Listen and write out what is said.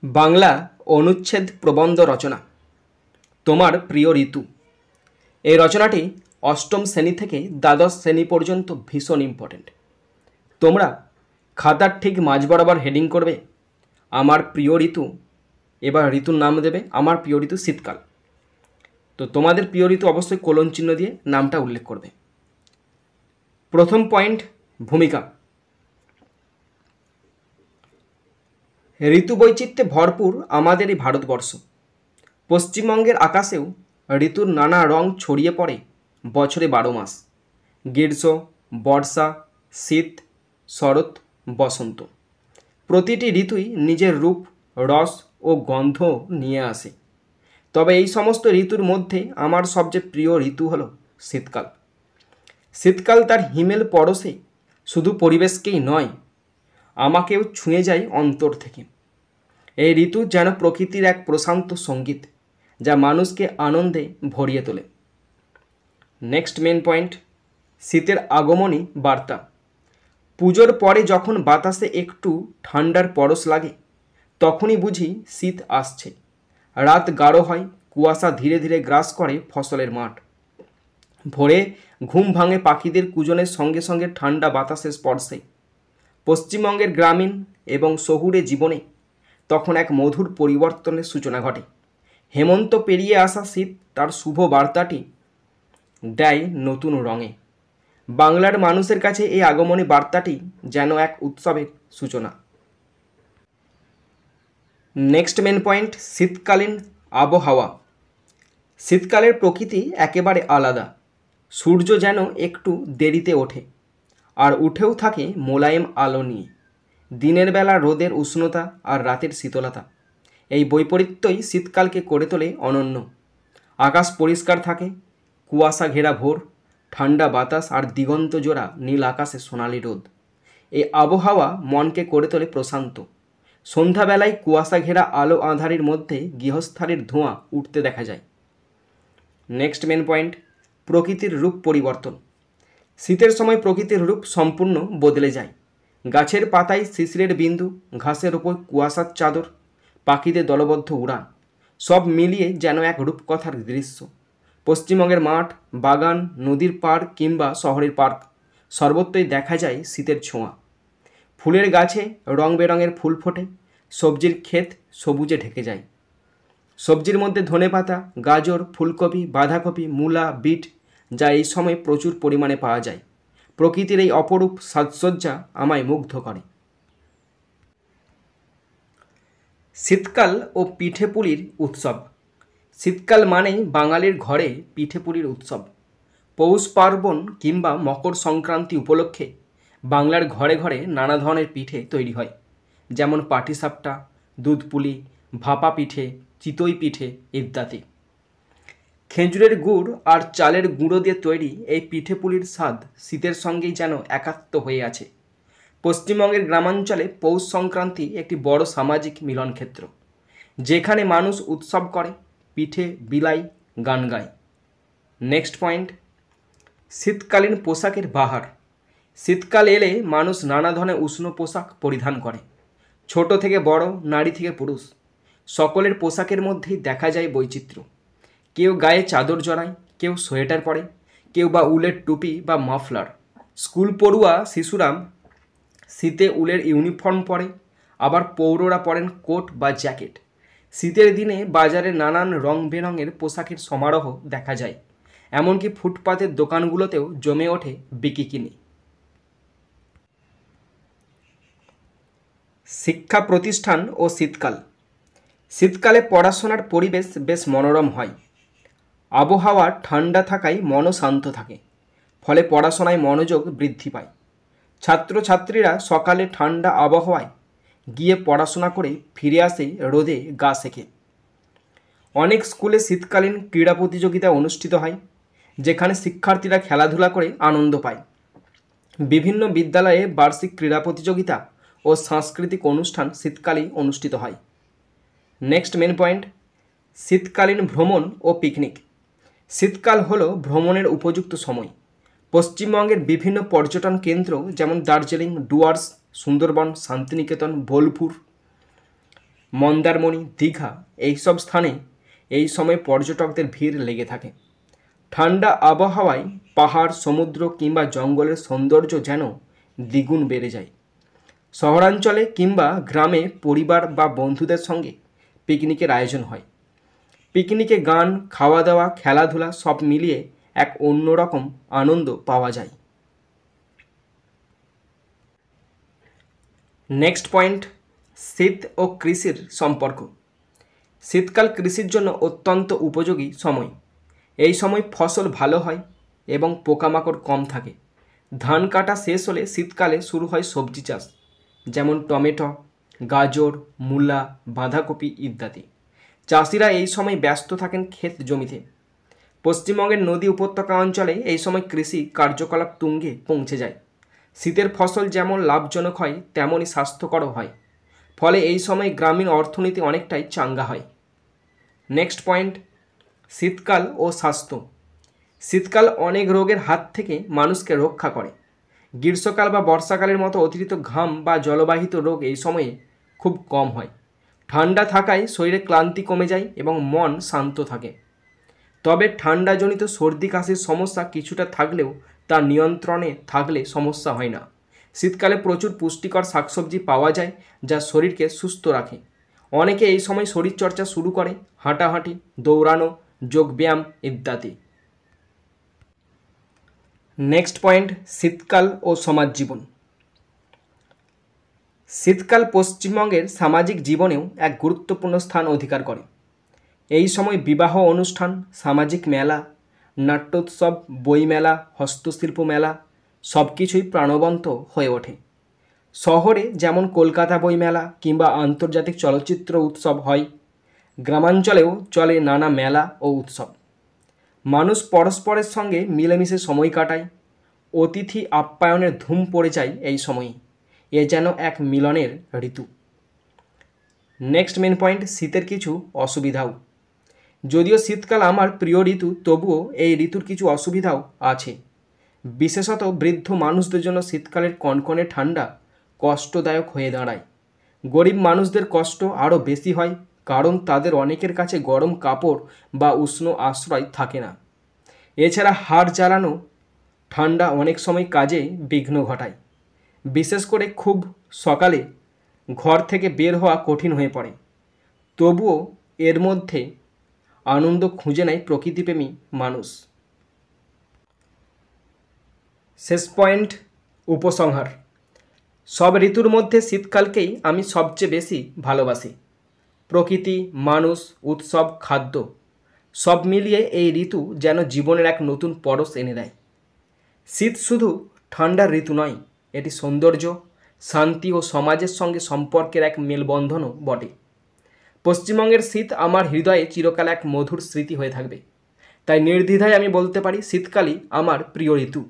বাংলা অনুচ্ছেদ প্রবন্ধ রচনা। তোমার প্রিয় ঋতু। এই রচনাটি অষ্টম শ্রেণী থেকে দ্বাদশ শ্রেণী পর্যন্ত ভীষণ ইম্পর্টেন্ট। তোমরা খাতার ঠিক মাঝ বরাবর হেডিং করবে আমার প্রিয় ঋতু, এবার ঋতুর নাম দেবে আমার প্রিয় ঋতু শীতকাল। তো তোমাদের প্রিয় ঋতু অবশ্যই কোলন চিহ্ন দিয়ে নামটা উল্লেখ করবে। প্রথম পয়েন্ট, ভূমিকা। ঋতু বৈচিত্র্যে ভরপুর আমাদের এই ভারতবর্ষ। পশ্চিমবঙ্গের আকাশেও ঋতুর নানা রং ছড়িয়ে পড়ে বছরে 12 মাস। গ্রীষ্ম, বর্ষা, শীত, শরৎ, বসন্ত। প্রতিটি ঋতুই নিজের রূপ, রস ও গন্ধ নিয়ে আসে। তবে এই সমস্ত ঋতুর মধ্যে আমার সবচেয়ে প্রিয় ঋতু হলো শীতকাল। শীতকাল তার হিমেল পরশে শুধু পরিবেশকেই নয়, আমাকেও ছুঁয়ে যায় অন্তর থেকে। এই ঋতু যেন প্রকৃতির এক প্রশান্ত সঙ্গীত, যা মানুষকে আনন্দে ভরিয়ে তোলে। নেক্সট মেন পয়েন্ট, শীতের আগমনী বার্তা। পুজোর পরে যখন বাতাসে একটু ঠান্ডার পরশ লাগে, তখনই বুঝি শীত আসছে। রাত গাঢ় হয়, কুয়াশা ধীরে ধীরে গ্রাস করে ফসলের মাঠ। ভোরে ঘুম ভাঙে পাখিদের কুজনের সঙ্গে সঙ্গে ঠান্ডা বাতাসের স্পর্শে। পশ্চিমবঙ্গের গ্রামীণ এবং শহুরে জীবনে তখন এক মধুর পরিবর্তনের সূচনা ঘটে। হেমন্ত পেরিয়ে আসা শীত তার শুভ বার্তাটি দেয় নতুন রঙে। বাংলার মানুষের কাছে এই আগমনী বার্তাটি যেন এক উৎসবের সূচনা। নেক্সট মেন পয়েন্ট, শীতকালীন আবহাওয়া। শীতকালের প্রকৃতি একেবারে আলাদা। সূর্য যেন একটু দেরিতে ওঠে, আর উঠেও থাকে মোলায়েম আলো নিয়ে। দিনের বেলা রোদের উষ্ণতা আর রাতের শীতলতা, এই বৈপরীত্যই শীতকালকে করে তোলে অনন্য। আকাশ পরিষ্কার থাকে, কুয়াশা ঘেরা ভোর, ঠান্ডা বাতাস আর দিগন্ত জোড়া নীল আকাশে সোনালি রোদ। এই আবহাওয়া মনকে করে তোলে প্রশান্ত। সন্ধ্যাবেলায় কুয়াশা ঘেরা আলো আঁধারির মধ্যে গৃহস্থালির ধোঁয়া উঠতে দেখা যায়। নেক্সট মেন পয়েন্ট, প্রকৃতির রূপ পরিবর্তন। শীতের সময় প্রকৃতির রূপ সম্পূর্ণ বদলে যায়। গাছের পাতায় শিশিরের বিন্দু, ঘাসের ওপর কুয়াশার চাদর, পাখিদের দলবদ্ধ উড়ান, সব মিলিয়ে যেন এক রূপকথার দৃশ্য। পশ্চিমবঙ্গের মাঠ, বাগান, নদীর পাড় কিংবা শহরের পার্ক, সর্বত্রই দেখা যায় শীতের ছোঁয়া। ফুলের গাছে রং বেরঙের ফুল ফোটে, সবজির ক্ষেত সবুজে ঢেকে যায়। সবজির মধ্যে ধনেপাতা, গাজর, ফুলকপি, বাঁধাকপি, মূলা, বিট, যা এই সময় প্রচুর পরিমাণে পাওয়া যায়। প্রকৃতির এই অপরূপ সাজসজ্জা আমায় মুগ্ধ করে। শীতকাল ও পিঠেপুলির উৎসব। শীতকাল মানেই বাঙালির ঘরে পিঠেপুলির উৎসব। পৌষ পার্বণ কিংবা মকর সংক্রান্তি উপলক্ষে বাংলার ঘরে ঘরে নানা ধরনের পিঠে তৈরি হয়, যেমন পাটিসাপটা, দুধপুলি, ভাপা পিঠে, চিতই পিঠে ইত্যাদি। খেজুরের গুড় আর চালের গুঁড়ো দিয়ে তৈরি এই পিঠেপুলির স্বাদ শীতের সঙ্গেই যেন একাত্ম হয়ে আছে। পশ্চিমবঙ্গের গ্রামাঞ্চলে পৌষ সংক্রান্তি একটি বড় সামাজিক মিলনক্ষেত্র, যেখানে মানুষ উৎসব করে, পিঠে বিলাই, গান গায়। নেক্সট পয়েন্ট, শীতকালীন পোশাকের বাহার। শীতকাল এলে মানুষ নানা ধরনের উষ্ণ পোশাক পরিধান করে। ছোট থেকে বড়, নারী থেকে পুরুষ, সকলের পোশাকের মধ্যেই দেখা যায় বৈচিত্র্য। কেউ গায়ে চাদর জড়ায়, কেউ সোয়েটার পরে, কেউ বা উলের টুপি বা মাফলার। স্কুল পড়ুয়া শিশুরা শীতে উলের ইউনিফর্ম পরে, আবার পৌররা পরেন কোট বা জ্যাকেট। শীতের দিনে বাজারে নানান রং বেরঙের পোশাকের সমারোহ দেখা যায়। এমনকি ফুটপাতের দোকানগুলোতেও জমে ওঠে বিকিনি। শিক্ষা প্রতিষ্ঠান ও শীতকাল। শীতকালে পড়াশোনার পরিবেশ বেশ মনোরম হয়। আবহাওয়া ঠান্ডা থাকায় মনও শান্ত থাকে, ফলে পড়াশোনায় মনোযোগ বৃদ্ধি পায়। ছাত্রছাত্রীরা সকালে ঠান্ডা আবহাওয়ায় গিয়ে পড়াশোনা করে ফিরে আসে রোদে গা সেঁকে। অনেক স্কুলে শীতকালীন ক্রীড়া প্রতিযোগিতা অনুষ্ঠিত হয়, যেখানে শিক্ষার্থীরা খেলাধুলা করে আনন্দ পায়। বিভিন্ন বিদ্যালয়ে বার্ষিক ক্রীড়া প্রতিযোগিতা ও সাংস্কৃতিক অনুষ্ঠান শীতকালেই অনুষ্ঠিত হয়। নেক্সট মেন পয়েন্ট, শীতকালীন ভ্রমণ ও পিকনিক। শীতকাল হলো ভ্রমণের উপযুক্ত সময়। পশ্চিমবঙ্গের বিভিন্ন পর্যটন কেন্দ্র যেমন দার্জিলিং, ডুয়ার্স, সুন্দরবন, শান্তিনিকেতন, বোলপুর মন্দারমণি, দীঘা এইসব স্থানে এই সময় পর্যটকদের ভিড় লেগে থাকে। ঠান্ডা আবহাওয়ায় পাহাড়, সমুদ্র কিংবা জঙ্গলের সৌন্দর্য যেন দ্বিগুণ বেড়ে যায়। শহরাঞ্চলে কিংবা গ্রামে পরিবার বা বন্ধুদের সঙ্গে পিকনিকের আয়োজন হয়। পিকনিকে গান, খাওয়া দাওয়া, খেলাধুলা সব মিলিয়ে এক অন্যরকম আনন্দ পাওয়া যায়। নেক্সট পয়েন্ট, শীত ও কৃষির সম্পর্ক। শীতকাল কৃষির জন্য অত্যন্ত উপযোগী সময়। এই সময় ফসল ভালো হয় এবং পোকামাকড় কম থাকে। ধান কাটা শেষ হলে শীতকালে শুরু হয় সবজি চাষ, যেমন টমেটো, গাজর, মূলা, বাঁধাকপি ইত্যাদি। চাষিরা এই সময় ব্যস্ত থাকেন ক্ষেত জমিতে। পশ্চিমবঙ্গের নদী উপত্যকা অঞ্চলে এই সময় কৃষি কার্যকলাপ তুঙ্গে পৌঁছে যায়। শীতের ফসল যেমন লাভজনক হয় তেমনই স্বাস্থ্যকরও হয়। ফলে এই সময় গ্রামীণ অর্থনীতি অনেকটাই চাঙ্গা হয়। নেক্সট পয়েন্ট, শীতকাল ও স্বাস্থ্য। শীতকাল অনেক রোগের হাত থেকে মানুষকে রক্ষা করে। গ্রীষ্মকাল বা বর্ষাকালের মতো অতিরিক্ত ঘাম বা জলবাহিত রোগ এই সময়ে খুব কম হয়। ঠান্ডা থাকায় শরীরে ক্লান্তি কমে যায় এবং মন শান্ত থাকে। তবে ঠান্ডাজনিত সর্দি কাশির সমস্যা কিছুটা থাকলেও তা নিয়ন্ত্রণে থাকলে সমস্যা হয় না। শীতকালে প্রচুর পুষ্টিকর শাকসবজি পাওয়া যায় যা শরীরকে সুস্থ রাখে। অনেকে এই সময় শরীরচর্চা শুরু করে, হাঁটাহাঁটি, দৌড়ানো, যোগব্যায়াম ইত্যাদি। নেক্সট পয়েন্ট, শীতকাল ও সমাজ জীবন। শীতকাল পশ্চিমবঙ্গের সামাজিক জীবনেও এক গুরুত্বপূর্ণ স্থান অধিকার করে। এই সময় বিবাহ অনুষ্ঠান, সামাজিক মেলা, নাট্যোৎসব, বইমেলা, হস্তশিল্প মেলা সব কিছুই প্রাণবন্ত হয়ে ওঠে। শহরে যেমন কলকাতা বইমেলা কিংবা আন্তর্জাতিক চলচ্চিত্র উৎসব হয়, গ্রামাঞ্চলেও চলে নানা মেলা ও উৎসব। মানুষ পরস্পরের সঙ্গে মিলেমিশে সময় কাটায়। অতিথি আপ্যায়নের ধুম পড়ে যায় এই সময়ে। এ যেন এক মিলনের ঋতু। নেক্সট মেন পয়েন্ট, শীতের কিছু অসুবিধাও। যদিও শীতকাল আমার প্রিয় ঋতু, তবুও এই ঋতুর কিছু অসুবিধাও আছে। বিশেষত বৃদ্ধ মানুষদের জন্য শীতকালের কনকনে ঠান্ডা কষ্টদায়ক হয়ে দাঁড়ায়। গরিব মানুষদের কষ্ট আরও বেশি হয়, কারণ তাদের অনেকের কাছে গরম কাপড় বা উষ্ণ আশ্রয় থাকে না। এছাড়া হাড় জ্বালানো ঠান্ডা অনেক সময় কাজে বিঘ্ন ঘটায়। বিশেষ করে খুব সকালে ঘর থেকে বের হওয়া কঠিন হয়ে পড়ে। তবুও এর মধ্যে আনন্দ খুঁজে নেয় প্রকৃতিপ্রেমী মানুষ। শেষ পয়েন্ট, উপসংহার। সব ঋতুর মধ্যে শীতকালকেই আমি সবচেয়ে বেশি ভালোবাসি। প্রকৃতি, মানুষ, উৎসব, খাদ্য সব মিলিয়ে এই ঋতু যেন জীবনের এক নতুন পরশ এনে দেয়। শীত শুধু ঠান্ডার ঋতু নয়, এটি সৌন্দর্য, শান্তি ও সমাজের সঙ্গে সম্পর্কের এক মেলবন্ধনও বটে। পশ্চিমবঙ্গের শীত আমার হৃদয়ে চিরকাল এক মধুর স্মৃতি হয়ে থাকবে। তাই নির্দ্বিধায় আমি বলতে পারি শীতকালই আমার প্রিয় ঋতু।